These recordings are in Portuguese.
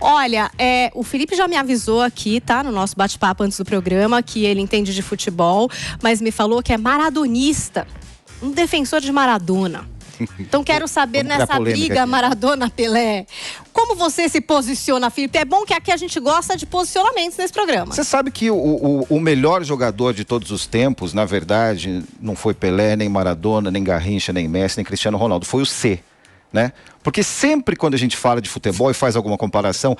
Olha, o Felipe já me avisou aqui, tá? No nosso bate-papo antes do programa, que ele entende de futebol, mas me falou que é maradonista, um defensor de Maradona. Então quero saber nessa briga Maradona-Pelé, como você se posiciona, Felipe? É bom que aqui a gente gosta de posicionamentos nesse programa. Você sabe que o melhor jogador de todos os tempos, na verdade, não foi Pelé, nem Maradona, nem Garrincha, nem Messi, nem Cristiano Ronaldo, foi o C, né? Porque sempre quando a gente fala de futebol e faz alguma comparação,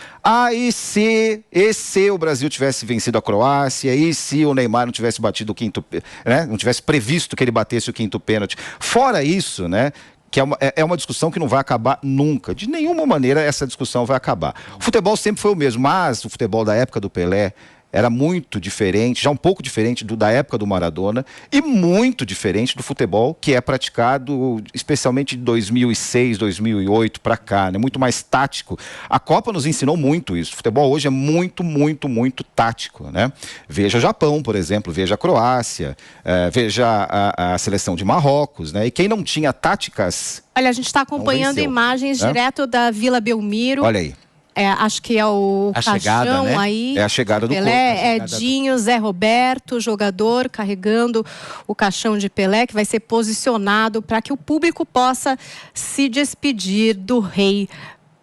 e se o Brasil tivesse vencido a Croácia, e se o Neymar não tivesse batido o quinto, né? Não tivesse previsto que ele batesse o quinto pênalti. Fora isso, né? Que é uma discussão que não vai acabar nunca. De nenhuma maneira essa discussão vai acabar. O futebol sempre foi o mesmo, mas o futebol da época do Pelé era muito diferente, já um pouco diferente da época do Maradona e muito diferente do futebol que é praticado especialmente de 2006, 2008 para cá, né? Muito mais tático. A Copa nos ensinou muito isso. O futebol hoje é muito, muito, muito tático, né? Veja o Japão, por exemplo, veja a Croácia, veja a seleção de Marrocos, né? E quem não tinha táticas... Olha, a gente está acompanhando imagens direto da Vila Belmiro. Olha aí. Acho que é o a caixão chegada, né? aí. É a chegada do Pelé, Edinho, Zé Roberto, jogador, carregando o caixão de Pelé, que vai ser posicionado para que o público possa se despedir do rei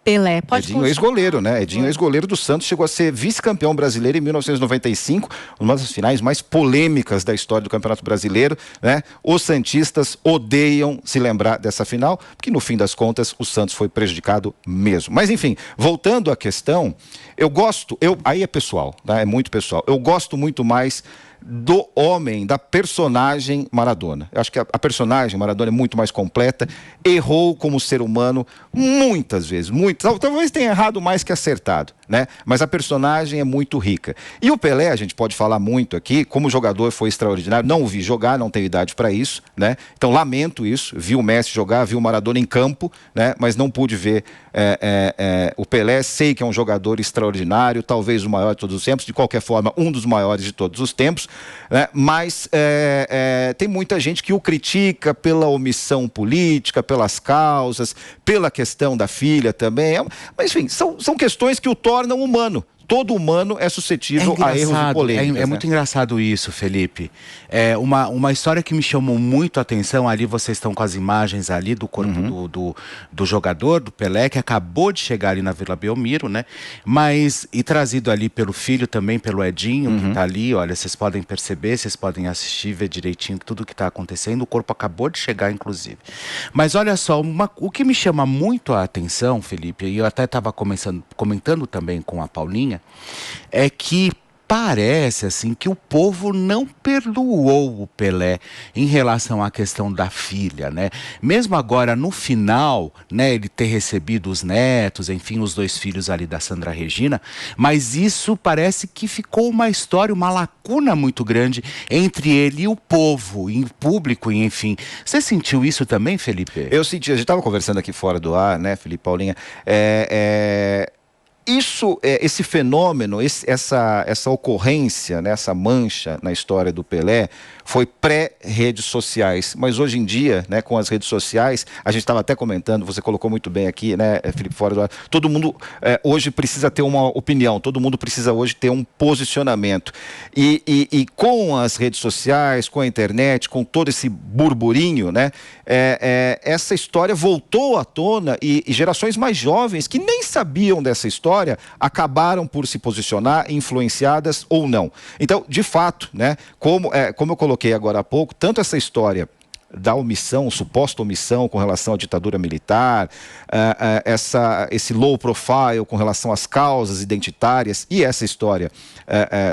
Pelé. Edinho é ex-goleiro, né? Edinho é ex-goleiro do Santos, chegou a ser vice-campeão brasileiro em 1995, uma das finais mais polêmicas da história do Campeonato Brasileiro, né? Os santistas odeiam se lembrar dessa final, porque no fim das contas o Santos foi prejudicado mesmo. Mas enfim, voltando à questão, aí é pessoal, tá? É muito pessoal. Eu gosto muito mais do homem, da personagem Maradona. Eu acho que a personagem Maradona é muito mais completa, errou como ser humano muitas vezes, talvez tenha errado mais que acertado, né? Mas a personagem é muito rica. E o Pelé, a gente pode falar muito aqui, como jogador foi extraordinário, não o vi jogar, não tenho idade para isso, né? Então lamento isso, vi o Messi jogar, vi o Maradona em campo, né? Mas não pude ver o Pelé, sei que é um jogador extraordinário, talvez o maior de todos os tempos, de qualquer forma, um dos maiores de todos os tempos, né? Mas tem muita gente que o critica pela omissão política, pelas causas, pela questão da filha também, mas enfim, são questões que o tornam humano. Todo humano é suscetível a erros e polêmicas. É muito engraçado isso, Felipe. Uma história que me chamou muito a atenção, ali vocês estão com as imagens ali do corpo do jogador, do Pelé, que acabou de chegar ali na Vila Belmiro, né? E trazido ali pelo filho também, pelo Edinho, que está ali, olha, vocês podem perceber, vocês podem assistir, ver direitinho tudo que está acontecendo. O corpo acabou de chegar, inclusive. Mas olha só, o que me chama muito a atenção, Felipe, e eu até estava comentando também com a Paulinha, é que parece assim que o povo não perdoou o Pelé em relação à questão da filha, né? Mesmo agora no final, né, ele ter recebido os netos, enfim, os dois filhos ali da Sandra Regina, mas isso parece que ficou uma história, uma lacuna muito grande entre ele e o povo, em público, e enfim. Você sentiu isso também, Felipe? Eu senti, a gente estava conversando aqui fora do ar, né, Felipe, Paulinha, esse fenômeno, essa ocorrência, né, essa mancha na história do Pelé foi pré-redes sociais, mas hoje em dia, né, com as redes sociais, a gente estava até comentando, você colocou muito bem aqui, né, Felipe, fora do ar, todo mundo hoje precisa ter uma opinião, todo mundo precisa hoje ter um posicionamento, e com as redes sociais, com a internet, com todo esse burburinho, né, essa história voltou à tona e gerações mais jovens que nem sabiam dessa história acabaram por se posicionar, influenciadas ou não. Então, de fato, né, como eu coloquei agora há pouco, tanto essa história da omissão, suposta omissão com relação à ditadura militar, esse low profile com relação às causas identitárias e essa história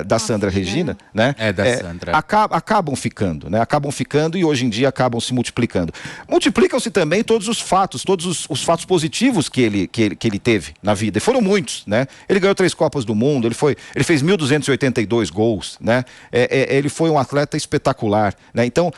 da Sandra Regina, né? Sandra. Acabam ficando, né? Acabam ficando e hoje em dia acabam se multiplicando. Multiplicam-se também todos os fatos positivos que ele teve na vida, e foram muitos, né? Ele ganhou 3 Copas do Mundo, ele fez 1.282 gols, né? Ele foi um atleta espetacular, né? Então,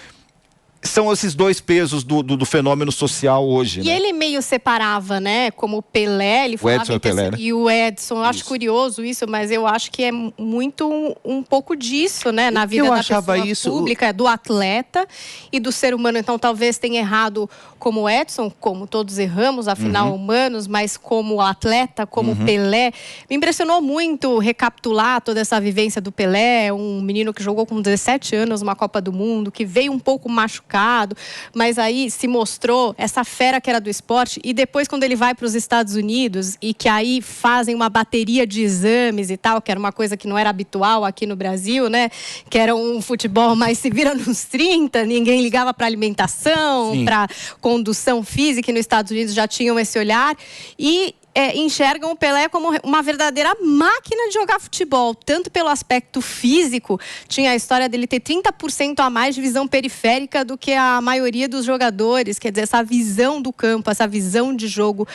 são esses dois pesos do fenômeno social hoje. E ele meio separava, né? Como o Pelé, ele falava Edson e o Pelé, né? E o Edson. Eu acho curioso isso, mas eu acho que é muito um pouco disso, né? Na vida da pessoa pública, do atleta e do ser humano. Então, talvez tenha errado como o Edson, como todos erramos, afinal, humanos, mas como atleta, como Pelé. Me impressionou muito recapitular toda essa vivência do Pelé, um menino que jogou com 17 anos uma Copa do Mundo, que veio um pouco machucado, mas aí se mostrou essa fera que era do esporte. E depois, quando ele vai para os Estados Unidos e que aí fazem uma bateria de exames e tal, que era uma coisa que não era habitual aqui no Brasil, né? Que era um futebol mais se vira nos 30, ninguém ligava para alimentação, para condução física, e nos Estados Unidos já tinham esse olhar e enxergam o Pelé como uma verdadeira máquina de jogar futebol, tanto pelo aspecto físico. Tinha a história dele ter 30% a mais de visão periférica do que a maioria dos jogadores, quer dizer, essa visão do campo, essa visão de jogo,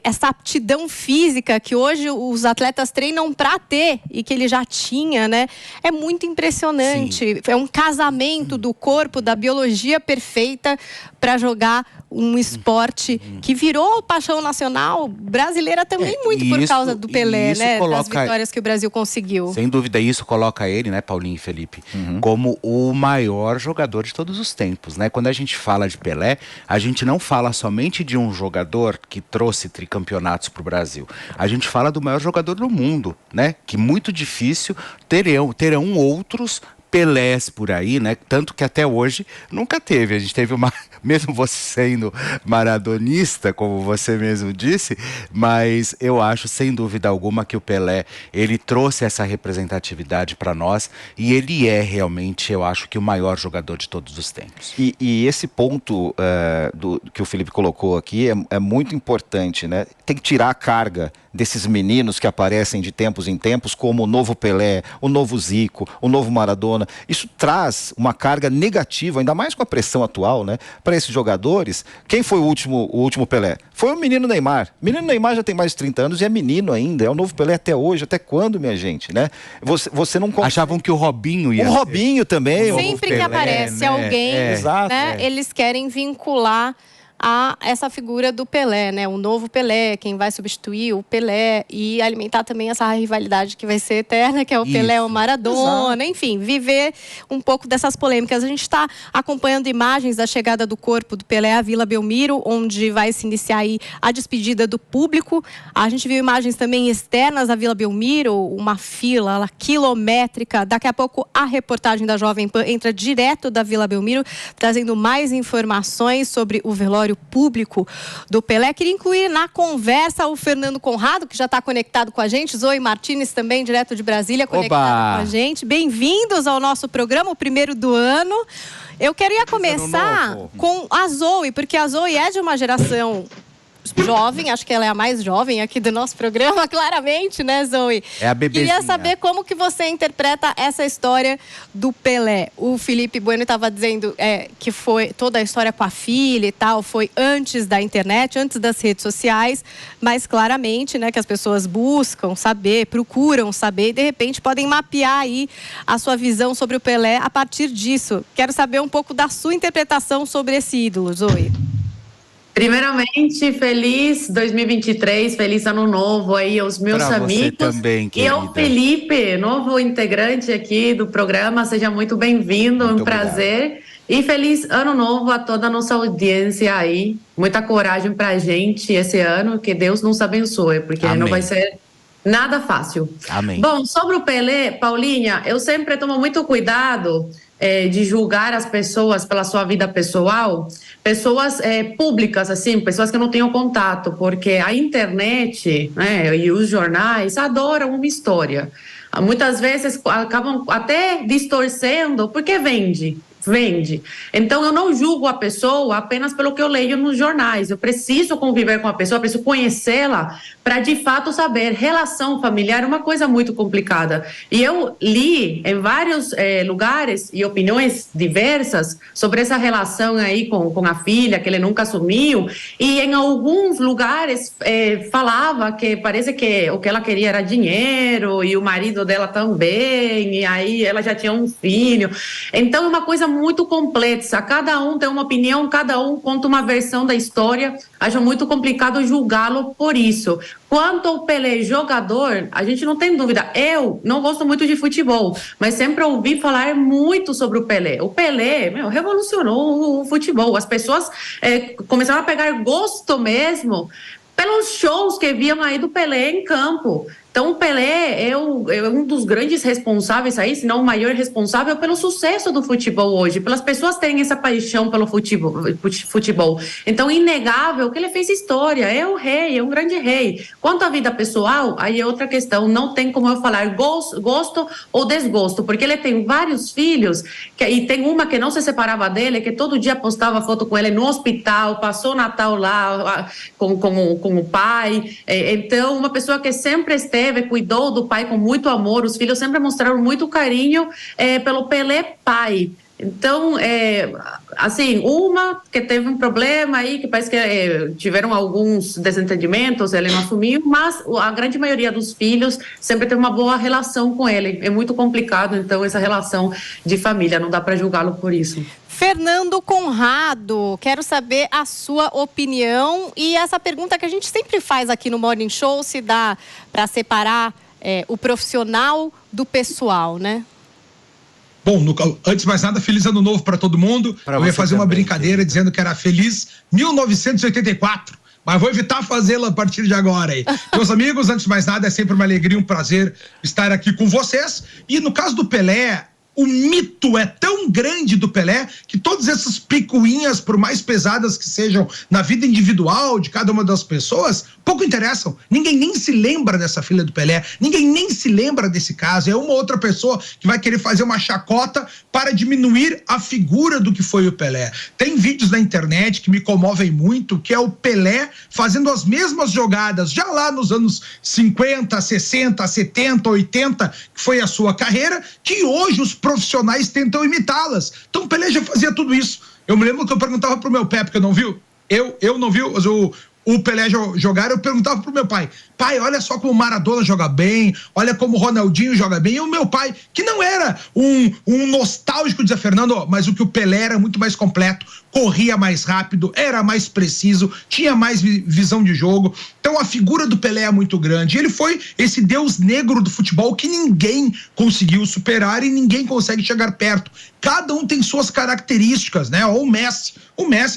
essa aptidão física que hoje os atletas treinam para ter e que ele já tinha, né? É muito impressionante. Sim. É um casamento do corpo, da biologia perfeita para jogar um esporte que virou paixão nacional brasileira também, muito por causa do Pelé, né? Das vitórias que o Brasil conseguiu. Sem dúvida, isso coloca ele, né, Paulinho e Felipe, como o maior jogador de todos os tempos, né? Quando a gente fala de Pelé, a gente não fala somente de um jogador que trouxe tricampeonatos para o Brasil. A gente fala do maior jogador do mundo, né? Que muito difícil terão outros Pelés por aí, né? Tanto que até hoje nunca teve. A gente teve mesmo você sendo maradonista, como você mesmo disse, mas eu acho, sem dúvida alguma, que o Pelé, ele trouxe essa representatividade para nós e ele é realmente, eu acho, que o maior jogador de todos os tempos. E esse ponto que o Felipe colocou aqui é muito importante, né? Tem que tirar a carga desses meninos que aparecem de tempos em tempos, como o novo Pelé, o novo Zico, o novo Maradona. Isso traz uma carga negativa, ainda mais com a pressão atual, né? Para esses jogadores. Quem foi o último Pelé? Foi o menino Neymar. O menino Neymar já tem mais de 30 anos e é menino ainda. É o novo Pelé até hoje. Até quando, minha gente, né? Você não... Achavam que o Robinho ia... O Robinho também. Sempre que aparece alguém, né? Eles querem vincular a essa figura do Pelé, né? O novo Pelé, quem vai substituir o Pelé e alimentar também essa rivalidade que vai ser eterna, que é o Pelé ou Maradona, enfim, viver um pouco dessas polêmicas. A gente está acompanhando imagens da chegada do corpo do Pelé à Vila Belmiro, onde vai se iniciar aí a despedida do público. A gente viu imagens também externas da Vila Belmiro, uma fila quilométrica. Daqui a pouco a reportagem da Jovem Pan entra direto da Vila Belmiro, trazendo mais informações sobre o velório público do Pelé. Queria incluir na conversa o Fernando Conrado, que já está conectado com a gente, Zoe Martins também, direto de Brasília, conectado com a gente. Bem-vindos ao nosso programa, o primeiro do ano. Eu queria começar com a Zoe, porque a Zoe é de uma geração jovem, acho que ela é a mais jovem aqui do nosso programa, claramente, né, Zoe? É a bebezinha. Queria saber como que você interpreta essa história do Pelé. O Felipe Bueno estava dizendo que foi toda a história com a filha e tal, foi antes da internet, antes das redes sociais, mas claramente, né, que as pessoas buscam saber, procuram saber e de repente podem mapear aí a sua visão sobre o Pelé a partir disso. Quero saber um pouco da sua interpretação sobre esse ídolo, Zoe. Primeiramente, feliz 2023, feliz ano novo aí aos meus amigos. Também, querida. E ao Felipe, novo integrante aqui do programa, seja muito bem-vindo, é um prazer. E feliz ano novo a toda a nossa audiência aí. Muita coragem pra gente esse ano, que Deus nos abençoe, porque Amém. Não vai ser nada fácil. Amém. Bom, sobre o Pelé, Paulinha, eu sempre tomo muito cuidado de julgar as pessoas pela sua vida pessoal, pessoas públicas, assim, pessoas que não tenham contato, porque a internet, né, e os jornais adoram uma história. Muitas vezes acabam até distorcendo, porque vende. Então, eu não julgo a pessoa apenas pelo que eu leio nos jornais. Eu preciso conviver com a pessoa, preciso conhecê-la para, de fato, saber. Relação familiar é uma coisa muito complicada. E eu li em vários lugares e opiniões diversas sobre essa relação aí com a filha, que ele nunca assumiu. E em alguns lugares falava que parece que o que ela queria era dinheiro e o marido dela também. E aí ela já tinha um filho. Então, é uma coisa muito complexa, cada um tem uma opinião, cada um conta uma versão da história, acho muito complicado julgá-lo por isso. Quanto ao Pelé jogador, a gente não tem dúvida, eu não gosto muito de futebol, mas sempre ouvi falar muito sobre o Pelé. O Pelé, revolucionou o futebol, as pessoas começaram a pegar gosto mesmo pelos shows que viam aí do Pelé em campo. Então, o Pelé é um dos grandes responsáveis aí, se não o maior responsável pelo sucesso do futebol hoje, pelas pessoas terem essa paixão pelo futebol. Então, inegável que ele fez história, é o rei, é um grande rei. Quanto à vida pessoal, aí é outra questão, não tem como eu falar gosto ou desgosto, porque ele tem vários filhos, e tem uma que não se separava dele, que todo dia postava foto com ele no hospital, passou o Natal lá com o pai. Então, uma pessoa que sempre esteve, cuidou do pai com muito amor, os filhos sempre mostraram muito carinho pelo Pelé pai. Então, assim, uma que teve um problema aí, que parece que tiveram alguns desentendimentos, ele não assumiu, mas a grande maioria dos filhos sempre teve uma boa relação com ele. É muito complicado, então, essa relação de família, não dá para julgá-lo por isso. Fernando Conrado, quero saber a sua opinião e essa pergunta que a gente sempre faz aqui no Morning Show, se dá para separar o profissional do pessoal, né? Bom, antes de mais nada, feliz ano novo para todo mundo. Eu ia fazer uma brincadeira dizendo que era feliz 1984. Mas vou evitar fazê-la a partir de agora aí. Meus amigos, antes de mais nada, é sempre uma alegria, um prazer estar aqui com vocês. E no caso do Pelé, o mito é tão grande do Pelé que todas essas picuinhas, por mais pesadas que sejam na vida individual de cada uma das pessoas, pouco interessam. Ninguém nem se lembra dessa filha do Pelé, ninguém nem se lembra desse caso. É uma outra pessoa que vai querer fazer uma chacota para diminuir a figura do que foi o Pelé. Tem vídeos na internet que me comovem muito, que é o Pelé fazendo as mesmas jogadas, já lá nos anos 50, 60, 70, 80, que foi a sua carreira, que hoje os profissionais tentam imitá-las. Então o Pelé já fazia tudo isso. Eu me lembro que eu perguntava pro meu pai, porque eu não viu, eu não vi o Pelé jogar, eu perguntava pro meu pai, olha só como o Maradona joga bem, olha como o Ronaldinho joga bem, e o meu pai, que não era um nostálgico, dizia Fernando, mas o que o Pelé era muito mais completo, corria mais rápido, era mais preciso, tinha mais visão de jogo. Então a figura do Pelé é muito grande. Ele foi esse deus negro do futebol que ninguém conseguiu superar e ninguém consegue chegar perto. Cada um tem suas características, né? O Messi,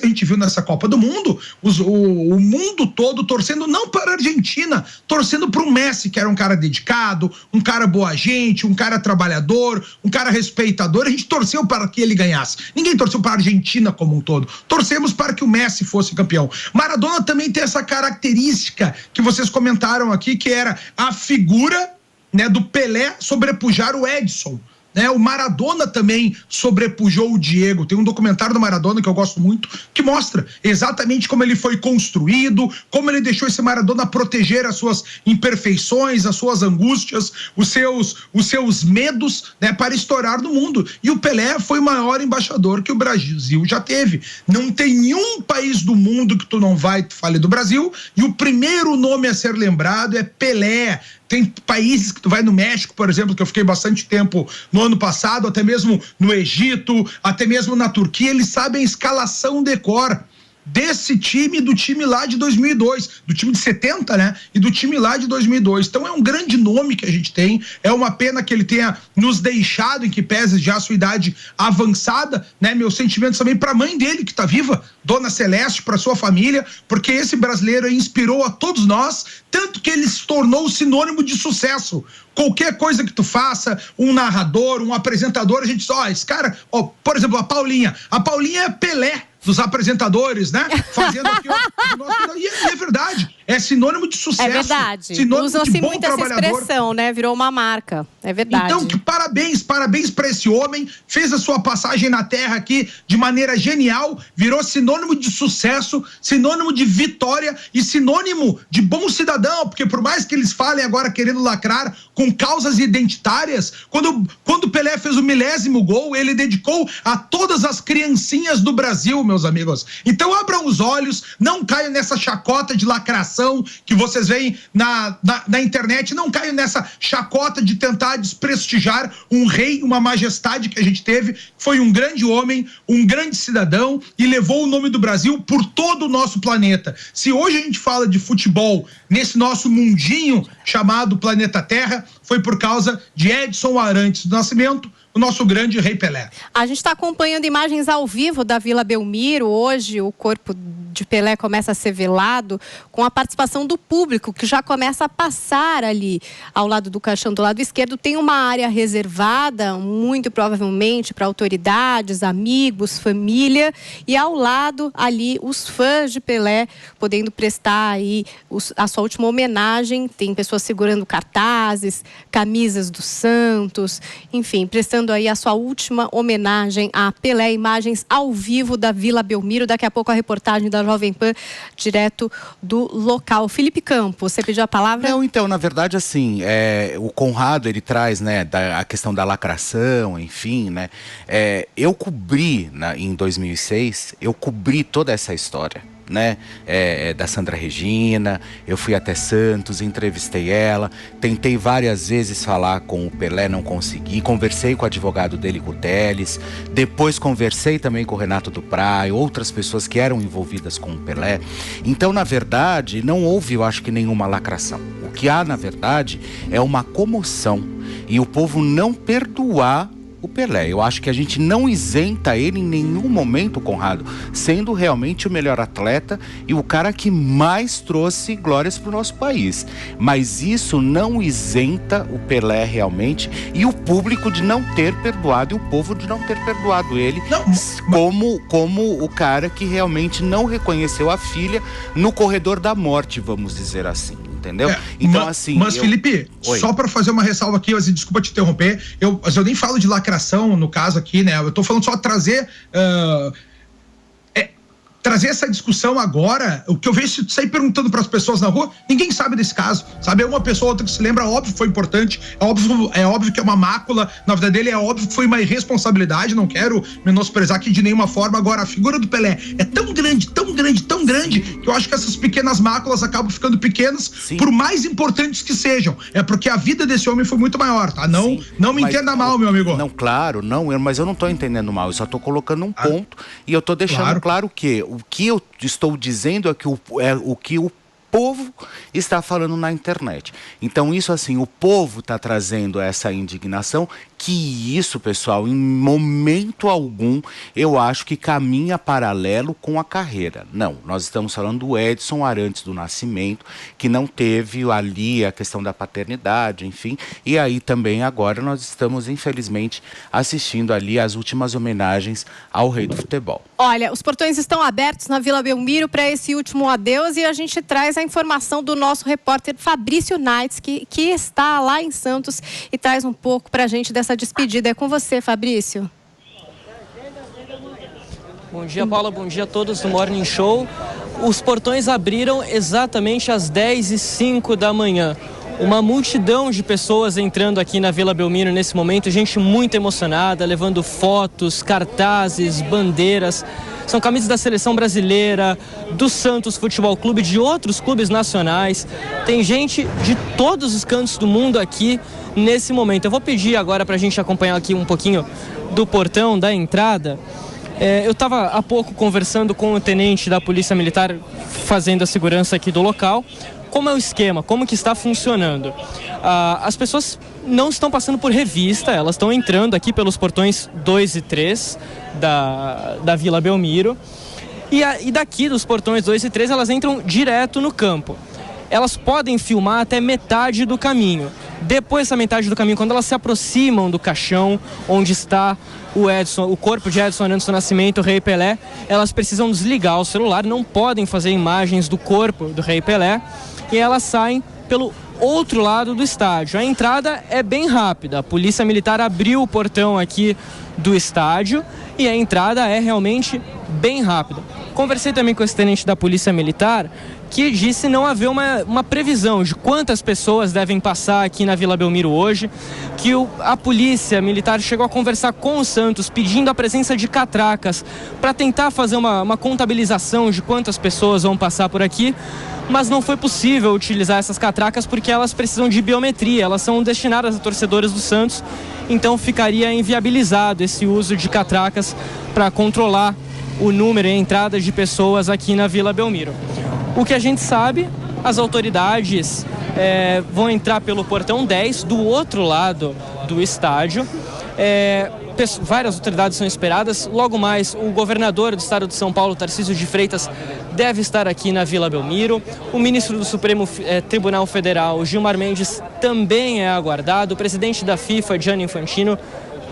a gente viu nessa Copa do Mundo, o mundo todo torcendo não para a Argentina, torcendo para o Messi, que era um cara dedicado, um cara boa gente, um cara trabalhador, um cara respeitador. A gente torceu para que ele ganhasse. Ninguém torceu para a Argentina como um todo. Torcemos para que o Messi fosse campeão. Maradona também tem essa característica que vocês comentaram aqui, que era a figura, né, do Pelé sobrepujar o Edson. O Maradona também sobrepujou o Diego. Tem um documentário do Maradona que eu gosto muito, que mostra exatamente como ele foi construído, como ele deixou esse Maradona proteger as suas imperfeições, as suas angústias, os seus medos, né, para estourar no mundo. E o Pelé foi o maior embaixador que o Brasil já teve. Não tem nenhum país do mundo que tu não vai, tu fale do Brasil, e o primeiro nome a ser lembrado é Pelé. Tem países que tu vai no México, por exemplo, que eu fiquei bastante tempo no ano passado, até mesmo no Egito, até mesmo na Turquia, eles sabem a escalação de cor desse time, do time lá de 2002, do time de 70, né? E do time lá de 2002. Então é um grande nome que a gente tem, é uma pena que ele tenha nos deixado, em que pese já a sua idade avançada, né? Meus sentimentos também para a mãe dele, que tá viva, Dona Celeste, para sua família, porque esse brasileiro inspirou a todos nós, tanto que ele se tornou sinônimo de sucesso. Qualquer coisa que tu faça, um narrador, um apresentador, a gente diz, esse cara, por exemplo, a Paulinha é Pelé dos apresentadores, né? Fazendo aqui, e é verdade, é sinônimo de sucesso. É verdade. Usou-se muito essa expressão, né? Virou uma marca. É verdade. Então, parabéns para esse homem, fez a sua passagem na Terra aqui de maneira genial, virou sinônimo de sucesso, sinônimo de vitória e sinônimo de bom cidadão, porque por mais que eles falem agora querendo lacrar com causas identitárias, quando o Pelé fez o 1000º gol, ele dedicou a todas as criancinhas do Brasil, meus amigos. Então abram os olhos, não caiam nessa chacota de lacração ostentação que vocês veem na internet. Não caiam nessa chacota de tentar desprestigiar um rei, uma majestade que a gente teve. Foi um grande homem, um grande cidadão e levou o nome do Brasil por todo o nosso planeta. Se hoje a gente fala de futebol nesse nosso mundinho chamado planeta Terra, foi por causa de Edson Arantes do Nascimento, o nosso grande Rei Pelé. A gente está acompanhando imagens ao vivo da Vila Belmiro. Hoje o corpo de Pelé começa a ser velado com a participação do público, que já começa a passar ali ao lado do caixão do lado esquerdo. Tem uma área reservada, muito provavelmente para autoridades, amigos, família, e ao lado ali os fãs de Pelé podendo prestar aí a sua última homenagem. Tem pessoas segurando cartazes, camisas do Santos, enfim, prestando aí a sua última homenagem a Pelé. Imagens ao vivo da Vila Belmiro. Daqui a pouco a reportagem da Jovem Pan, direto do local. Felipe Campos, você pediu a palavra? Não, então, na verdade, assim, o Conrado, ele traz, né, a questão da lacração, enfim, né, eu cobri, em 2006, eu cobri toda essa história, né, da Sandra Regina. Eu fui até Santos, entrevistei ela, tentei várias vezes falar com o Pelé, não consegui, conversei com o advogado dele, com o Teles, depois conversei também com o Renato Duprat e outras pessoas que eram envolvidas com o Pelé. Então, na verdade, não houve, eu acho que, nenhuma lacração. O que há, na verdade, é uma comoção e o povo não perdoar o Pelé. Eu acho que a gente não isenta ele em nenhum momento, Conrado, sendo realmente o melhor atleta e o cara que mais trouxe glórias para o nosso país. Mas isso não isenta o Pelé realmente e o público de não ter perdoado e o povo de não ter perdoado ele como o cara que realmente não reconheceu a filha no corredor da morte, vamos dizer assim. Entendeu? Então, assim. Mas, Felipe, só para fazer uma ressalva aqui, desculpa te interromper, eu nem falo de lacração no caso aqui, né? Eu tô falando só trazer essa discussão agora. O que eu vejo sair perguntando para as pessoas na rua, ninguém sabe desse caso, sabe? É uma pessoa ou outra que se lembra, óbvio que foi importante, é óbvio que é uma mácula na vida dele, é óbvio que foi uma irresponsabilidade, não quero menosprezar aqui de nenhuma forma. Agora, a figura do Pelé é tão grande, que eu acho que essas pequenas máculas acabam ficando pequenas, sim, por mais importantes que sejam. É porque a vida desse homem foi muito maior, tá? Não me entenda mal, meu amigo. Não, claro, mas eu não tô entendendo mal, eu só tô colocando um ponto e eu tô deixando claro que o que eu estou dizendo é o que o povo está falando na internet. Então, isso assim, o povo está trazendo essa indignação, que isso, pessoal, em momento algum, eu acho que caminha paralelo com a carreira. Não, nós estamos falando do Edson Arantes do Nascimento, que não teve ali a questão da paternidade, enfim, e aí também agora nós estamos, infelizmente, assistindo ali as últimas homenagens ao rei do futebol. Olha, os portões estão abertos na Vila Belmiro para esse último adeus e a gente traz a informação do nosso repórter Fabrício Naitz, que está lá em Santos e traz um pouco para a gente dessa despedida. É com você, Fabrício. Bom dia, Paula. Bom dia a todos do Morning Show. Os portões abriram exatamente às 10h05 da manhã. Uma multidão de pessoas entrando aqui na Vila Belmiro nesse momento, gente muito emocionada, levando fotos, cartazes, bandeiras. São camisas da seleção brasileira, do Santos Futebol Clube, de outros clubes nacionais. Tem gente de todos os cantos do mundo aqui nesse momento. Eu vou pedir agora para a gente acompanhar aqui um pouquinho do portão, da entrada. Eu estava há pouco conversando com o tenente da Polícia Militar fazendo a segurança aqui do local. Como é o esquema? Como que está funcionando? As pessoas não estão passando por revista, elas estão entrando aqui pelos portões 2 e 3 da Vila Belmiro. E daqui dos portões 2 e 3 elas entram direto no campo. Elas podem filmar até metade do caminho. Depois dessa metade do caminho, quando elas se aproximam do caixão onde está o corpo de Edson Arantes do Nascimento, o Rei Pelé, elas precisam desligar o celular, não podem fazer imagens do corpo do Rei Pelé, e elas saem pelo outro lado do estádio. A entrada é bem rápida, a Polícia Militar abriu o portão aqui do estádio e a entrada é realmente bem rápida. Conversei também com o tenente da Polícia Militar, que disse não haver uma previsão de quantas pessoas devem passar aqui na Vila Belmiro hoje, que a Polícia Militar chegou a conversar com o Santos pedindo a presença de catracas para tentar fazer uma contabilização de quantas pessoas vão passar por aqui, mas não foi possível utilizar essas catracas porque elas precisam de biometria, elas são destinadas a torcedores do Santos, então ficaria inviabilizado esse uso de catracas para controlar o número e a entrada de pessoas aqui na Vila Belmiro. O que a gente sabe, as autoridades vão entrar pelo portão 10 do outro lado do estádio. Várias autoridades são esperadas. Logo mais, o governador do estado de São Paulo, Tarcísio de Freitas, deve estar aqui na Vila Belmiro. O ministro do Supremo Tribunal Federal, Gilmar Mendes, também é aguardado. O presidente da FIFA, Gianni Infantino,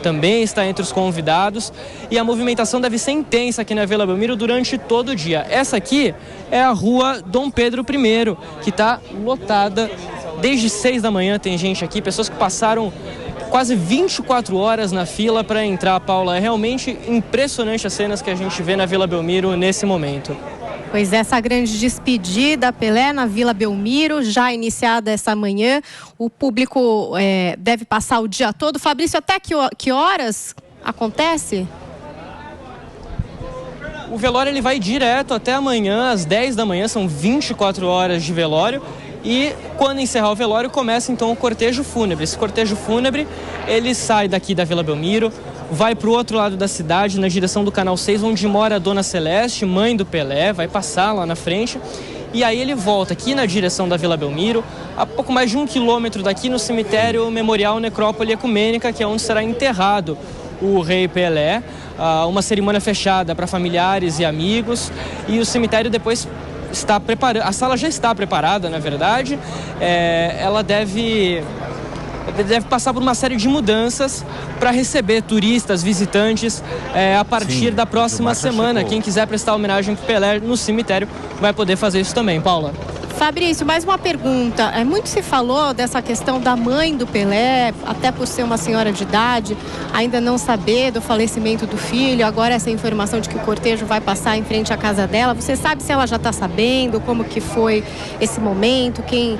também está entre os convidados. E a movimentação deve ser intensa aqui na Vila Belmiro durante todo o dia. Essa aqui é a rua Dom Pedro I, que está lotada desde 6 da manhã. Tem gente aqui, pessoas que passaram quase 24 horas na fila para entrar, Paula. É realmente impressionante as cenas que a gente vê na Vila Belmiro nesse momento. Pois essa grande despedida, Pelé, na Vila Belmiro, já iniciada essa manhã. O público deve passar o dia todo. Fabrício, até que horas acontece? O velório ele vai direto até amanhã, às 10 da manhã, são 24 horas de velório. E quando encerrar o velório, começa então o cortejo fúnebre. Esse cortejo fúnebre, ele sai daqui da Vila Belmiro, vai para o outro lado da cidade, na direção do Canal 6, onde mora a Dona Celeste, mãe do Pelé, vai passar lá na frente. E aí ele volta aqui na direção da Vila Belmiro, a pouco mais de 1 quilômetro daqui, no cemitério Memorial Necrópole Ecumênica, que é onde será enterrado o Rei Pelé. Uma cerimônia fechada para familiares e amigos, e o cemitério depois está preparado. A sala já está preparada, na verdade. Ela deve passar por uma série de mudanças para receber turistas, visitantes a partir da próxima semana. Quem quiser prestar homenagem para Pelé no cemitério vai poder fazer isso também, Paula. Fabrício, mais uma pergunta. Muito se falou dessa questão da mãe do Pelé, até por ser uma senhora de idade, ainda não saber do falecimento do filho. Agora essa informação de que o cortejo vai passar em frente à casa dela. Você sabe se ela já está sabendo como que foi esse momento? Quem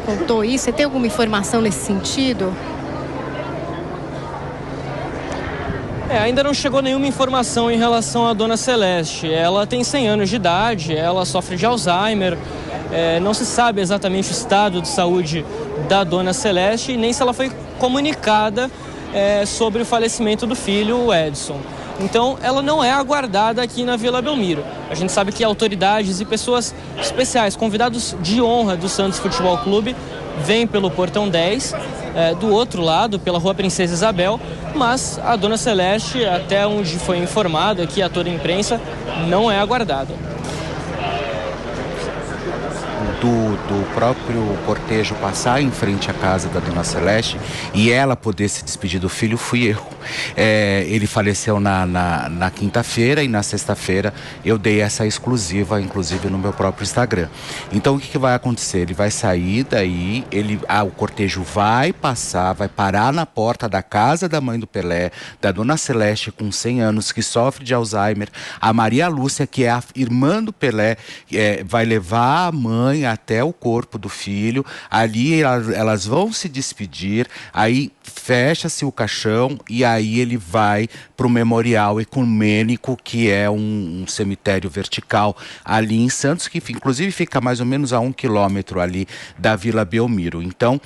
contou isso? Você tem alguma informação nesse sentido? Ainda não chegou nenhuma informação em relação à Dona Celeste. Ela tem 100 anos de idade, ela sofre de Alzheimer. Não se sabe exatamente o estado de saúde da Dona Celeste e nem se ela foi comunicada sobre o falecimento do filho, o Edson. Então, ela não é aguardada aqui na Vila Belmiro. A gente sabe que autoridades e pessoas especiais, convidados de honra do Santos Futebol Clube, vêm pelo portão 10, do outro lado, pela Rua Princesa Isabel, mas a Dona Celeste, até onde foi informado aqui a toda a imprensa, não é aguardada. Do próprio cortejo passar em frente à casa da Dona Celeste e ela poder se despedir do filho, fui eu. Ele faleceu na quinta-feira e na sexta-feira eu dei essa exclusiva, inclusive no meu próprio Instagram. Então o que vai acontecer? Ele vai sair daí, o cortejo vai passar, vai parar na porta da casa da mãe do Pelé, da Dona Celeste com 100 anos, que sofre de Alzheimer. A Maria Lúcia, que é a irmã do Pelé, vai levar a mãe até o corpo do filho. Ali elas vão se despedir, aí fecha-se o caixão e aí ele vai para o Memorial Ecumênico, que é um cemitério vertical ali em Santos, que inclusive fica mais ou menos a 1 quilômetro ali da Vila Belmiro. Então,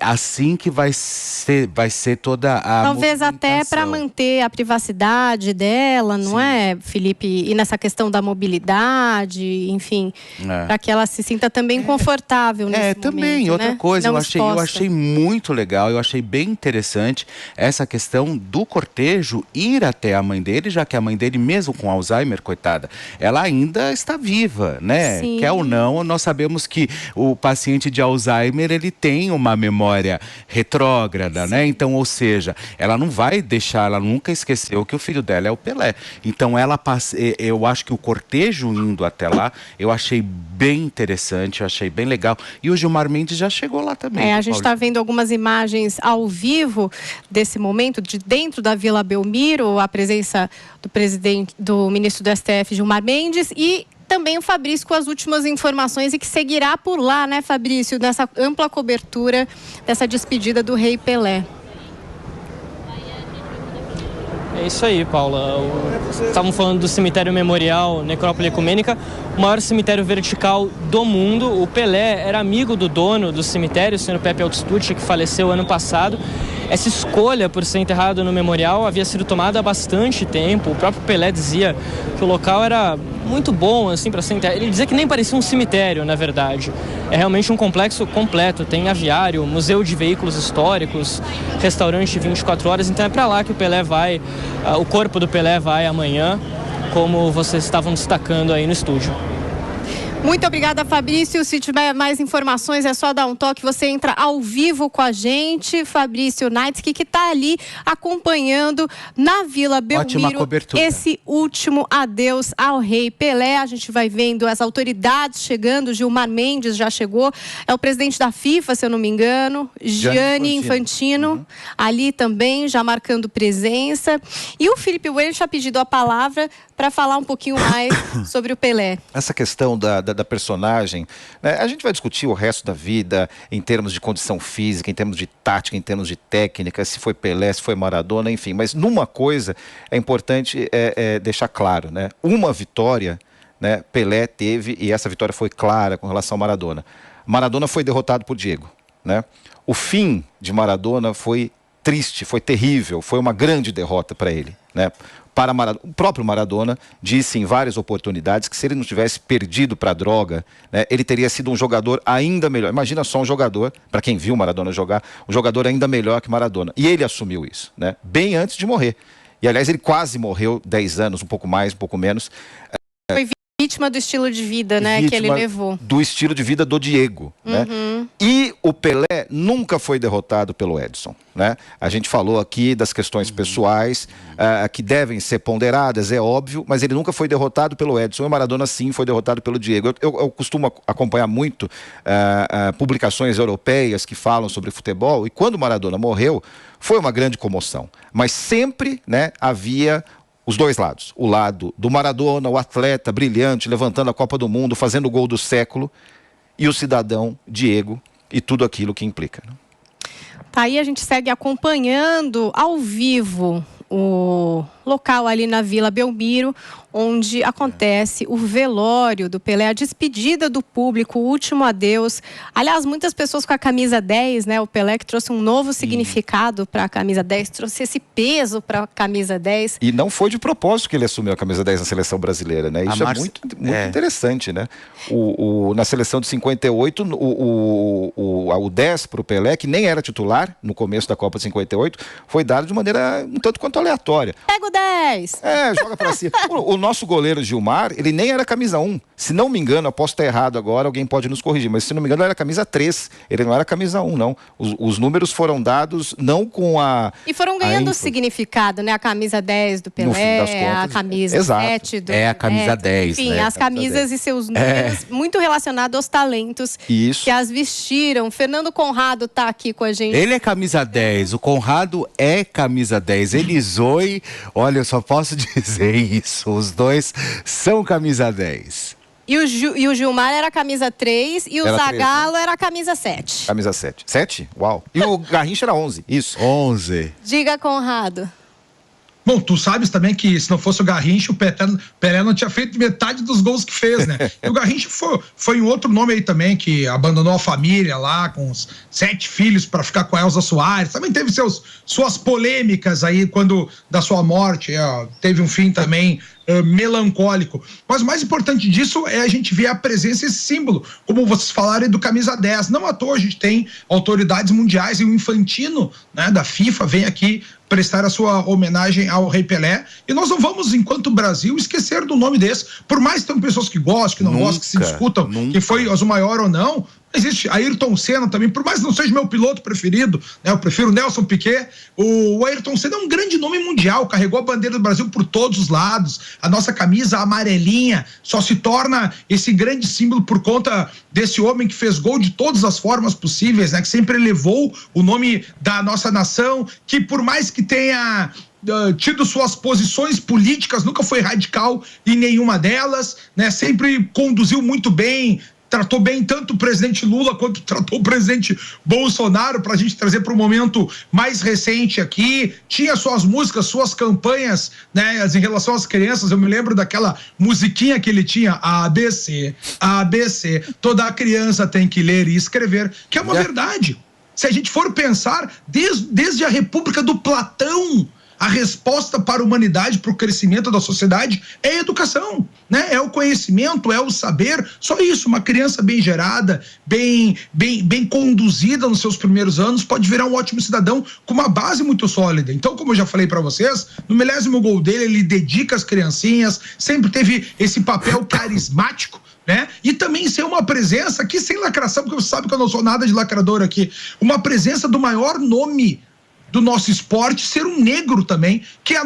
assim que vai ser toda a talvez até para manter a privacidade dela, não é, Felipe? E nessa questão da mobilidade, enfim, para que ela se sinta também confortável nesse momento, também, outra né? coisa, eu achei muito legal, eu achei bem interessante essa questão do cortejo ir até a mãe dele, já que a mãe dele, mesmo com Alzheimer, coitada, ela ainda está viva, né? Sim. Quer ou não, nós sabemos que o paciente de Alzheimer, ele tem uma memória retrógrada, né? Então, ou seja, ela não vai deixar, ela nunca esqueceu que o filho dela é o Pelé. Então, eu acho que o cortejo indo até lá, eu achei bem interessante, eu achei bem legal. E o Gilmar Mendes já chegou lá também. A gente está vendo algumas imagens ao vivo desse momento, de dentro da Vila Belmiro, a presença do ministro do STF, Gilmar Mendes, e também o Fabrício com as últimas informações e que seguirá por lá, né, Fabrício, nessa ampla cobertura dessa despedida do Rei Pelé. É isso aí, Paula. Estavam falando do cemitério memorial Necrópole Ecumênica, o maior cemitério vertical do mundo. O Pelé era amigo do dono do cemitério, o senhor Pepe Altistucci, que faleceu ano passado. Essa escolha por ser enterrado no memorial havia sido tomada há bastante tempo. O próprio Pelé dizia que o local era muito bom assim para ser enterrado. Ele dizia que nem parecia um cemitério, na verdade. É realmente um complexo completo. Tem aviário, museu de veículos históricos, restaurante 24 horas. Então é para lá que o Pelé vai, o corpo do Pelé vai amanhã, como vocês estavam destacando aí no estúdio. Muito obrigada, Fabrício. Se tiver mais informações, é só dar um toque. Você entra ao vivo com a gente, Fabrício Naitsky, que está ali acompanhando na Vila Belmiro esse último adeus ao Rei Pelé. A gente vai vendo as autoridades chegando. Gilmar Mendes já chegou. É o presidente da FIFA, se eu não me engano. Gianni Infantino. Ali também, já marcando presença. E o Felipe Weller já pedido a palavra para falar um pouquinho mais sobre o Pelé. Essa questão da personagem, né? A gente vai discutir o resto da vida em termos de condição física, em termos de tática, em termos de técnica, se foi Pelé, se foi Maradona, enfim. Mas numa coisa é importante deixar claro, né? Uma vitória, né, Pelé teve, e essa vitória foi clara com relação ao Maradona. Maradona foi derrotado por Diego, né? O fim de Maradona foi triste, foi terrível, foi uma grande derrota para ele, né? Para o próprio Maradona disse em várias oportunidades que se ele não tivesse perdido para a droga, né, ele teria sido um jogador ainda melhor. Imagina só um jogador, para quem viu Maradona jogar, um jogador ainda melhor que Maradona. E ele assumiu isso, né, bem antes de morrer. E aliás, ele quase morreu 10 anos, um pouco mais, um pouco menos. Foi vítima do estilo de vida, né, que ele levou. Do estilo de vida do Diego, né? E o Pelé nunca foi derrotado pelo Edson, né? A gente falou aqui das questões pessoais, que devem ser ponderadas, é óbvio, mas ele nunca foi derrotado pelo Edson. E o Maradona, sim, foi derrotado pelo Diego. Eu costumo acompanhar muito publicações europeias que falam sobre futebol, e quando o Maradona morreu, foi uma grande comoção. Mas sempre, né, havia os dois lados. O lado do Maradona, o atleta brilhante, levantando a Copa do Mundo, fazendo o gol do século, e o cidadão Diego e tudo aquilo que implica, né? Tá aí, a gente segue acompanhando ao vivo o local ali na Vila Belmiro, onde acontece o velório do Pelé, a despedida do público, o último adeus. Aliás, muitas pessoas com a camisa 10, né? O Pelé que trouxe um novo significado para a camisa 10, trouxe esse peso para a camisa 10. E não foi de propósito que ele assumiu a camisa 10 na seleção brasileira, né? Isso é muito interessante, né? Na seleção de 58, o 10 para o Pelé, que nem era titular no começo da Copa de 58, foi dado de maneira um tanto quanto aleatória. Pega o 10! Joga pra cima. O nosso goleiro Gilmar, ele nem era camisa 1. Se não me engano, eu posso estar errado agora, alguém pode nos corrigir, mas se não me engano, ele era camisa 3. Ele não era camisa 1, não. Os números foram dados não com a... E foram ganhando significado, né? A camisa 10 do Pelé, no fim das contas, a camisa 7 do... a camisa 10, enfim, né? as camisas e seus números, muito relacionados aos talentos que as vestiram. Fernando Conrado tá aqui com a gente. Ele é camisa 10, o Conrado é camisa 10. Ele zoe, olha, eu só posso dizer isso. Os dois são camisa 10. E o Gilmar era camisa 3 e o Zagallo era camisa 7. Camisa 7. 7? Uau. E o Garrincha era 11. Isso. 11. Diga, Conrado. Bom, tu sabes também que se não fosse o Garrincha, o Pelé não tinha feito metade dos gols que fez, né? E o Garrincha foi um outro nome aí também, que abandonou a família lá com os 7 filhos para ficar com a Elza Soares. Também teve suas polêmicas aí quando da sua morte. Teve um fim também melancólico. Mas o mais importante disso é a gente ver a presença, esse símbolo, como vocês falaram, do camisa 10. Não à toa a gente tem autoridades mundiais e o Infantino, né, da FIFA vem aqui prestar a sua homenagem ao Rei Pelé, e nós não vamos, enquanto Brasil, esquecer do nome desse, por mais que tenham pessoas que gostam, que não gostam, que se discutam, que foi o maior ou não, Existe Ayrton Senna também, por mais que não seja meu piloto preferido, né? Eu prefiro o Nelson Piquet. O Ayrton Senna é um grande nome mundial, carregou a bandeira do Brasil por todos os lados. A nossa camisa amarelinha só se torna esse grande símbolo por conta desse homem que fez gol de todas as formas possíveis, né? Que sempre elevou o nome da nossa nação, que por mais que tenha tido suas posições políticas, nunca foi radical em nenhuma delas, né? Sempre conduziu muito bem, tratou bem tanto o presidente Lula quanto tratou o presidente Bolsonaro, para a gente trazer para o momento mais recente aqui. Tinha suas músicas, suas campanhas, né, em relação às crianças. Eu me lembro daquela musiquinha que ele tinha, ABC, ABC, toda criança tem que ler e escrever, que é uma verdade. Se a gente for pensar, desde a República do Platão, a resposta para a humanidade, para o crescimento da sociedade é a educação, né? É o conhecimento, é o saber, só isso. Uma criança bem gerada, bem conduzida nos seus primeiros anos pode virar um ótimo cidadão com uma base muito sólida. Então, como eu já falei para vocês, no 10º gol dele, ele dedica as criancinhas, sempre teve esse papel carismático, né? E também ser uma presença aqui sem lacração, porque você sabe que eu não sou nada de lacrador aqui, uma presença do maior nome do nosso esporte, ser um negro também, que é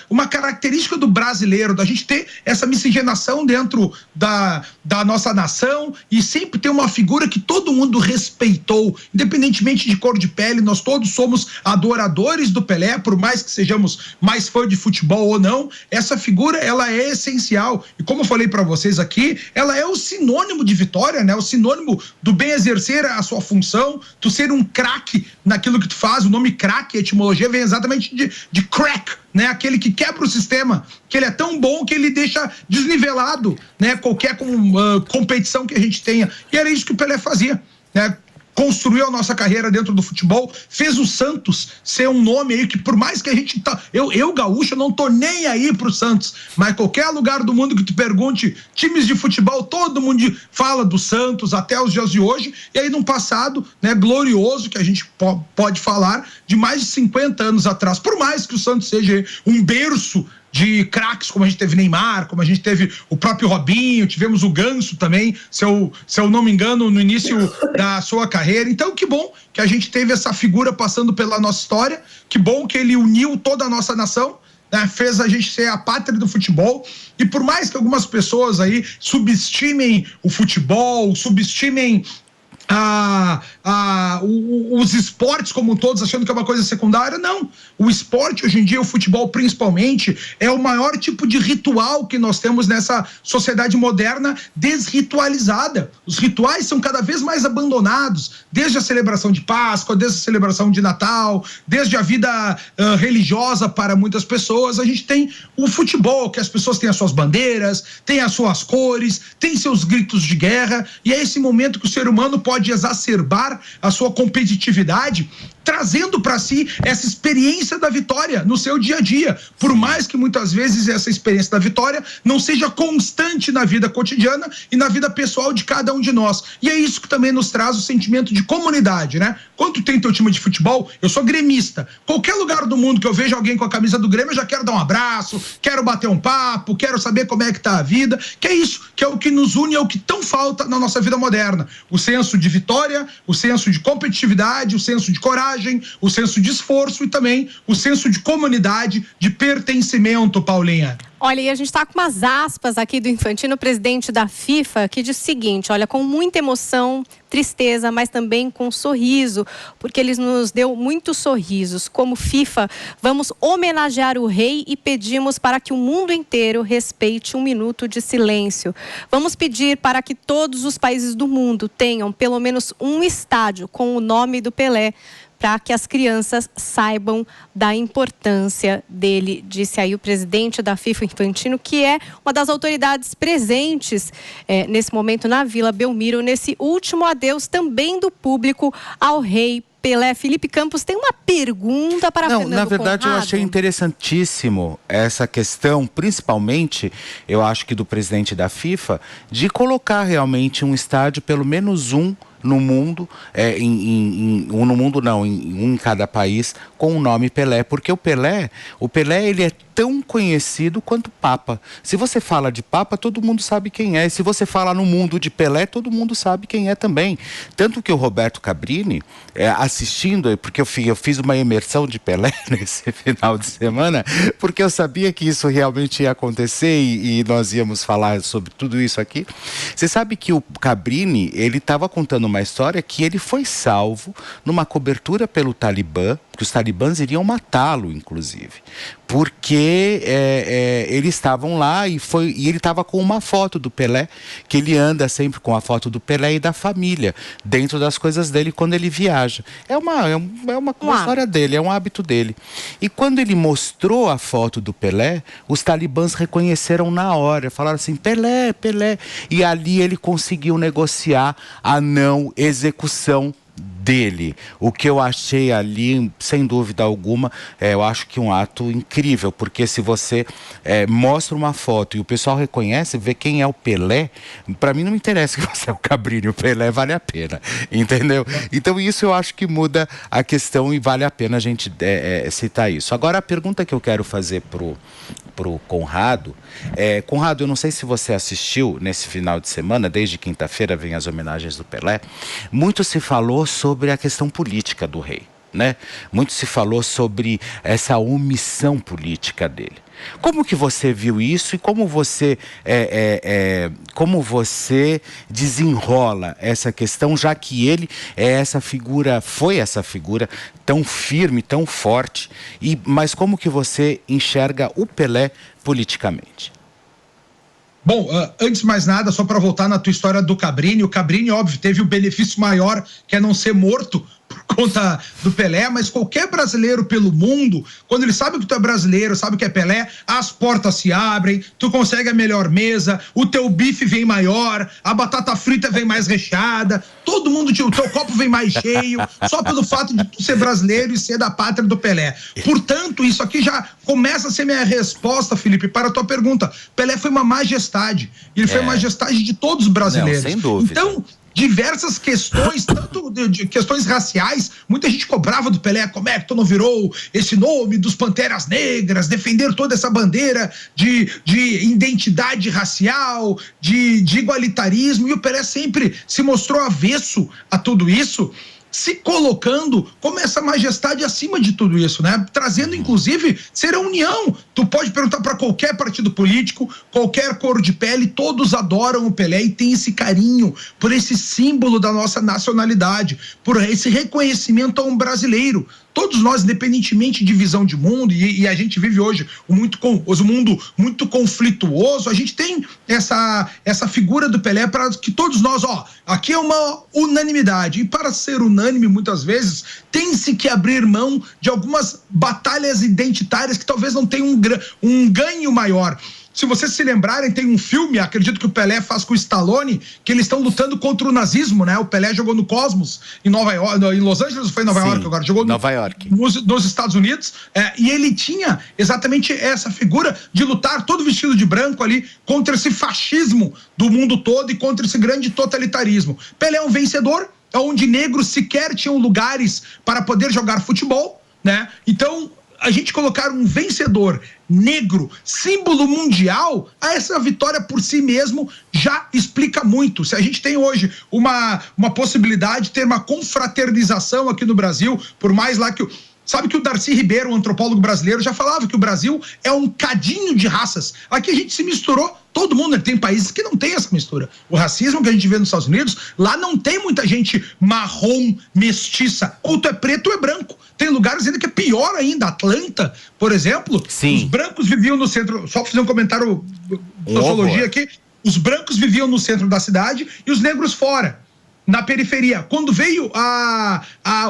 uma característica do brasileiro, da gente ter essa miscigenação dentro da nossa nação e sempre ter uma figura que todo mundo respeitou, independentemente de cor de pele. Nós todos somos adoradores do Pelé, por mais que sejamos mais fã de futebol ou não. Essa figura, ela é essencial, e como eu falei para vocês aqui, ela é o sinônimo de vitória, né? O sinônimo do bem exercer a sua função, tu ser um craque naquilo que tu faz. O nome craque, a etimologia vem exatamente de crack, né? Aquele que quebra o sistema, que ele é tão bom que ele deixa desnivelado, né? Qualquer competição que a gente tenha. E era isso que o Pelé fazia, né? Construiu a nossa carreira dentro do futebol, fez o Santos ser um nome aí que, por mais que a gente eu gaúcho, não tô nem aí pro Santos, mas qualquer lugar do mundo que tu pergunte, times de futebol, todo mundo fala do Santos até os dias de hoje. E aí num passado, né, glorioso, que a gente pode falar de mais de 50 anos atrás, por mais que o Santos seja um berço de craques, como a gente teve Neymar, como a gente teve o próprio Robinho, tivemos o Ganso também, se eu não me engano, no início da sua carreira. Então, que bom que a gente teve essa figura passando pela nossa história, que bom que ele uniu toda a nossa nação, né? Fez a gente ser a pátria do futebol. E por mais que algumas pessoas aí subestimem o futebol, subestimem os esportes como todos, achando que é uma coisa secundária, não. O esporte hoje em dia, o futebol principalmente, é o maior tipo de ritual que nós temos nessa sociedade moderna desritualizada. Os rituais são cada vez mais abandonados, desde a celebração de Páscoa, desde a celebração de Natal, desde a vida religiosa para muitas pessoas. A gente tem o futebol, que as pessoas têm as suas bandeiras, têm as suas cores, têm seus gritos de guerra, e é esse momento que o ser humano pode exacerbar a sua competitividade, trazendo para si essa experiência da vitória no seu dia a dia, por mais que muitas vezes essa experiência da vitória não seja constante na vida cotidiana e na vida pessoal de cada um de nós. E é isso que também nos traz o sentimento de comunidade, né? Quando tu tem teu time de futebol, eu sou gremista, qualquer lugar do mundo que eu vejo alguém com a camisa do Grêmio, eu já quero dar um abraço, quero bater um papo, quero saber como é que tá a vida, que é isso, que é o que nos une, é o que tão falta na nossa vida moderna, o senso de vitória, o senso de competitividade, o senso de coragem, o senso de esforço e também o senso de comunidade, de pertencimento, Paulinha. Olha, e a gente está com umas aspas aqui do Infantino, presidente da FIFA, que diz o seguinte: olha, com muita emoção, tristeza, mas também com sorriso, porque ele nos deu muitos sorrisos. Como FIFA, vamos homenagear o rei e pedimos para que o mundo inteiro respeite um minuto de silêncio. Vamos pedir para que todos os países do mundo tenham pelo menos um estádio com o nome do Pelé, para que as crianças saibam da importância dele, disse aí o presidente da FIFA, Infantino, que é uma das autoridades presentes nesse momento na Vila Belmiro, nesse último adeus também do público ao rei Pelé. Felipe Campos tem uma pergunta para Fernando Na verdade, Conrado. Eu achei interessantíssimo essa questão, principalmente, eu acho que do presidente da FIFA, de colocar realmente um estádio, pelo menos um, no mundo, um em cada país, com o nome Pelé, porque o Pelé ele é tão conhecido quanto Papa. Se você fala de Papa, todo mundo sabe quem é. E se você fala no mundo de Pelé, todo mundo sabe quem é também. Tanto que o Roberto Cabrini, assistindo, porque eu fiz uma imersão de Pelé nesse final de semana, porque eu sabia que isso realmente ia acontecer e nós íamos falar sobre tudo isso aqui. Você sabe que o Cabrini, ele estava contando uma história que ele foi salvo numa cobertura pelo Talibã, que os talibãs iriam matá-lo, inclusive, porque eles estavam lá e ele estava com uma foto do Pelé, que ele anda sempre com a foto do Pelé e da família, dentro das coisas dele quando ele viaja. É uma história dele, é um hábito dele. E quando ele mostrou a foto do Pelé, os talibãs reconheceram na hora, falaram assim, Pelé, Pelé. E ali ele conseguiu negociar a não execução dele. O que eu achei ali, sem dúvida alguma, eu acho que um ato incrível, porque se você mostra uma foto e o pessoal reconhece, vê quem é o Pelé, para mim não me interessa que você é o Cabrini, o Pelé vale a pena, entendeu? Então isso eu acho que muda a questão e vale a pena a gente citar isso. Agora a pergunta que eu quero fazer pro Conrado, Conrado, eu não sei se você assistiu nesse final de semana, desde quinta-feira vem as homenagens do Pelé, muito se falou sobre a questão política do rei, né? Muito se falou sobre essa omissão política dele. Como que você viu isso e como você desenrola essa questão, já que ele foi essa figura tão firme, tão forte, mas como que você enxerga o Pelé politicamente? Bom, antes de mais nada, só para voltar na tua história do Cabrini, o Cabrini, óbvio, teve o benefício maior, que é não ser morto por conta do Pelé, mas qualquer brasileiro pelo mundo, quando ele sabe que tu é brasileiro, sabe que é Pelé, as portas se abrem, tu consegue a melhor mesa, o teu bife vem maior, a batata frita vem mais recheada, todo mundo, o teu copo vem mais cheio, só pelo fato de tu ser brasileiro e ser da pátria do Pelé. Portanto, isso aqui já começa a ser minha resposta, Felipe, para a tua pergunta. Pelé foi uma majestade, ele foi a majestade de todos os brasileiros. Não, sem dúvida. Então, diversas questões, tanto de questões raciais, muita gente cobrava do Pelé, como é que tu não virou esse nome dos Panteras Negras, defender toda essa bandeira de identidade racial, de igualitarismo, e o Pelé sempre se mostrou avesso a tudo isso, se colocando como essa majestade acima de tudo isso, né? Trazendo, inclusive, ser a união. Tu pode perguntar para qualquer partido político, qualquer cor de pele, todos adoram o Pelé e tem esse carinho por esse símbolo da nossa nacionalidade, por esse reconhecimento a um brasileiro. Todos nós, independentemente de visão de mundo, e a gente vive hoje um mundo muito conflituoso, a gente tem essa figura do Pelé para que todos nós, aqui é uma unanimidade. E para ser unânime, muitas vezes, tem-se que abrir mão de algumas batalhas identitárias que talvez não tenham um ganho maior. Se vocês se lembrarem, tem um filme, acredito que o Pelé faz com o Stallone, que eles estão lutando contra o nazismo, né? O Pelé jogou no Cosmos, em Nova York, em Los Angeles, foi em Nova York agora, jogou Nova York. Nos Estados Unidos, e ele tinha exatamente essa figura de lutar todo vestido de branco ali contra esse fascismo do mundo todo e contra esse grande totalitarismo. Pelé é um vencedor, onde negros sequer tinham lugares para poder jogar futebol, né? Então, a gente colocar um vencedor negro, símbolo mundial, essa vitória por si mesmo já explica muito. Se a gente tem hoje uma possibilidade de ter uma confraternização aqui no Brasil, por mais lá que sabe que o Darcy Ribeiro, um antropólogo brasileiro, já falava que o Brasil é um cadinho de raças. Aqui a gente se misturou, todo mundo, tem países que não tem essa mistura. O racismo que a gente vê nos Estados Unidos, lá não tem muita gente marrom, mestiça. Ou tu é preto ou é branco. Tem lugares ainda que é pior ainda. Atlanta, por exemplo, os brancos viviam no centro, só para fazer um comentário de sociologia aqui, os brancos viviam no centro da cidade e os negros fora, na periferia. Quando veio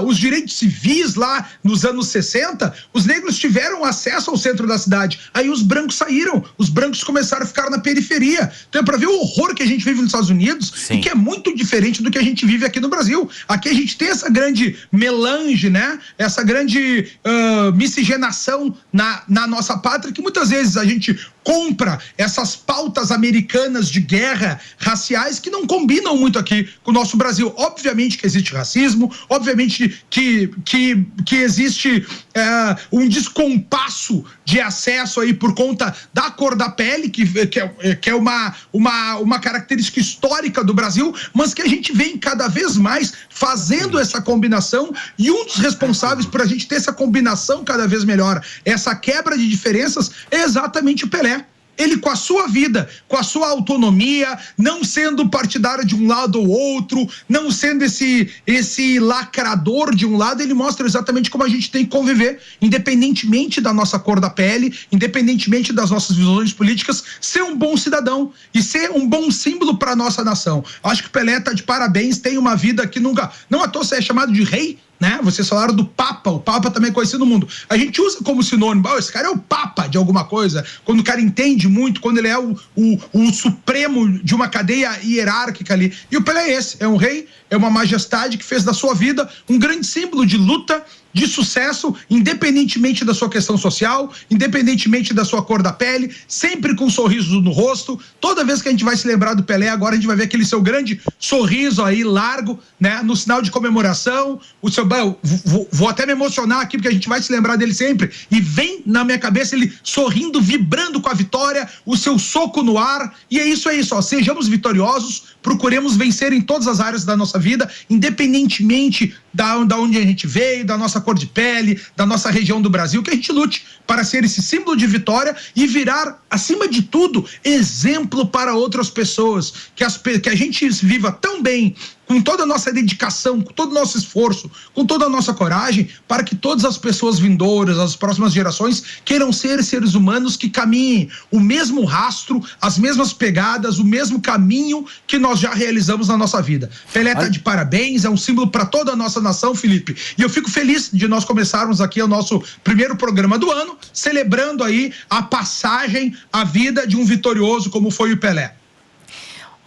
os direitos civis lá nos anos 60, os negros tiveram acesso ao centro da cidade. Aí os brancos saíram, os brancos começaram a ficar na periferia. Então é para ver o horror que a gente vive nos Estados Unidos e que é muito diferente do que a gente vive aqui no Brasil. Aqui a gente tem essa grande melange, né? Essa grande miscigenação na nossa pátria, que muitas vezes a gente compra essas pautas americanas de guerra raciais que não combinam muito aqui com o nosso Brasil. Obviamente que existe racismo, obviamente que existe um descompasso de acesso aí por conta da cor da pele, que é uma característica histórica do Brasil, mas que a gente vem cada vez mais fazendo essa combinação, e um dos responsáveis por a gente ter essa combinação cada vez melhor, essa quebra de diferenças, é exatamente o Pelé. Ele, com a sua vida, com a sua autonomia, não sendo partidário de um lado ou outro, não sendo esse lacrador de um lado, ele mostra exatamente como a gente tem que conviver, independentemente da nossa cor da pele, independentemente das nossas visões políticas, ser um bom cidadão e ser um bom símbolo para a nossa nação. Acho que o Pelé tá de parabéns, tem uma vida que nunca... Não à toa você é chamado de rei, né? Vocês falaram do Papa, o Papa também é conhecido no mundo. A gente usa como sinônimo, esse cara é o Papa de alguma coisa, quando o cara entende muito, quando ele é o supremo de uma cadeia hierárquica ali. E o Pelé é esse, é um rei, é uma majestade que fez da sua vida um grande símbolo de luta, de sucesso, independentemente da sua questão social, independentemente da sua cor da pele, sempre com um sorriso no rosto. Toda vez que a gente vai se lembrar do Pelé, agora a gente vai ver aquele seu grande sorriso aí, largo, né, no sinal de comemoração. Vou até me emocionar aqui, porque a gente vai se lembrar dele sempre, e vem na minha cabeça ele sorrindo, vibrando com a vitória, o seu soco no ar, e é isso, ó, sejamos vitoriosos, procuremos vencer em todas as áreas da nossa vida, independentemente da onde a gente veio, da nossa cor de pele, da nossa região do Brasil, que a gente lute para ser esse símbolo de vitória e virar, acima de tudo, exemplo para outras pessoas, que a gente viva tão bem, com toda a nossa dedicação, com todo o nosso esforço, com toda a nossa coragem, para que todas as pessoas vindouras, as próximas gerações, queiram ser seres humanos que caminhem o mesmo rastro, as mesmas pegadas, o mesmo caminho que nós já realizamos na nossa vida. Pelé tá de parabéns, é um símbolo para toda a nossa nação, Felipe, e eu fico feliz de nós começarmos aqui o nosso primeiro programa do ano, celebrando aí a passagem, a vida de um vitorioso como foi o Pelé.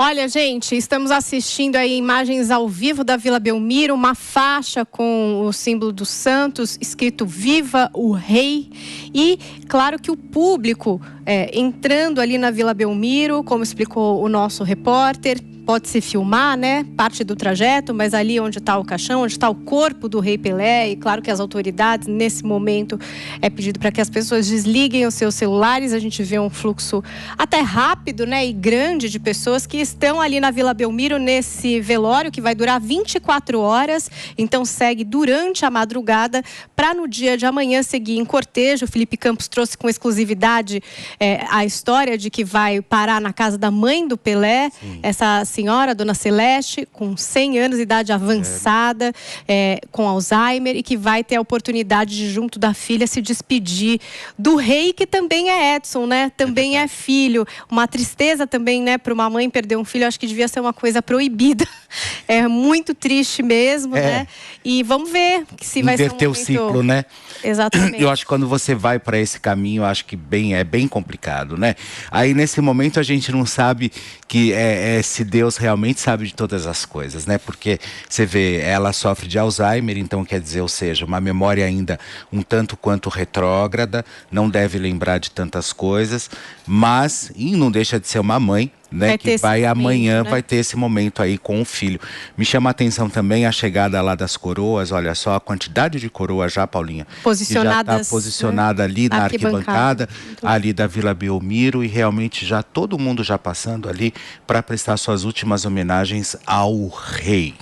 Olha, gente, estamos assistindo aí imagens ao vivo da Vila Belmiro, uma faixa com o símbolo do Santos, escrito Viva o Rei. E claro que o público entrando ali na Vila Belmiro, como explicou o nosso repórter, pode-se filmar, né, parte do trajeto, mas ali onde está o caixão, onde está o corpo do Rei Pelé, e claro que as autoridades, nesse momento, é pedido para que as pessoas desliguem os seus celulares. A gente vê um fluxo até rápido, né, e grande de pessoas que estão ali na Vila Belmiro nesse velório, que vai durar 24 horas, então segue durante a madrugada, para no dia de amanhã seguir em cortejo. O Felipe Campos trouxe com exclusividade a história de que vai parar na casa da mãe do Pelé, essa senhora, Dona Celeste, com 100 anos de idade avançada, com Alzheimer, e que vai ter a oportunidade de, junto da filha, se despedir do rei, que também é Edson, né? Também é filho. Uma tristeza também, né? Para uma mãe perder um filho, acho que devia ser uma coisa proibida. É muito triste mesmo, né? E vamos ver se vai ser um momento... o ciclo, né? Exatamente. Eu acho que quando você vai para esse caminho, eu acho que é bem complicado, né? Aí, nesse momento, a gente não sabe que se Deus realmente sabe de todas as coisas, né? Porque você vê, ela sofre de Alzheimer, então quer dizer, ou seja, uma memória ainda um tanto quanto retrógrada, não deve lembrar de tantas coisas, mas não deixa de ser uma mãe, né, que vai amanhã, né? Vai ter esse momento aí com o filho. Me chama a atenção também a chegada lá das coroas. Olha só a quantidade de coroas já, Paulinha, posicionadas, já está posicionada, né, ali na arquibancada ali da Vila Belmiro, e realmente já todo mundo já passando ali para prestar suas últimas homenagens ao rei.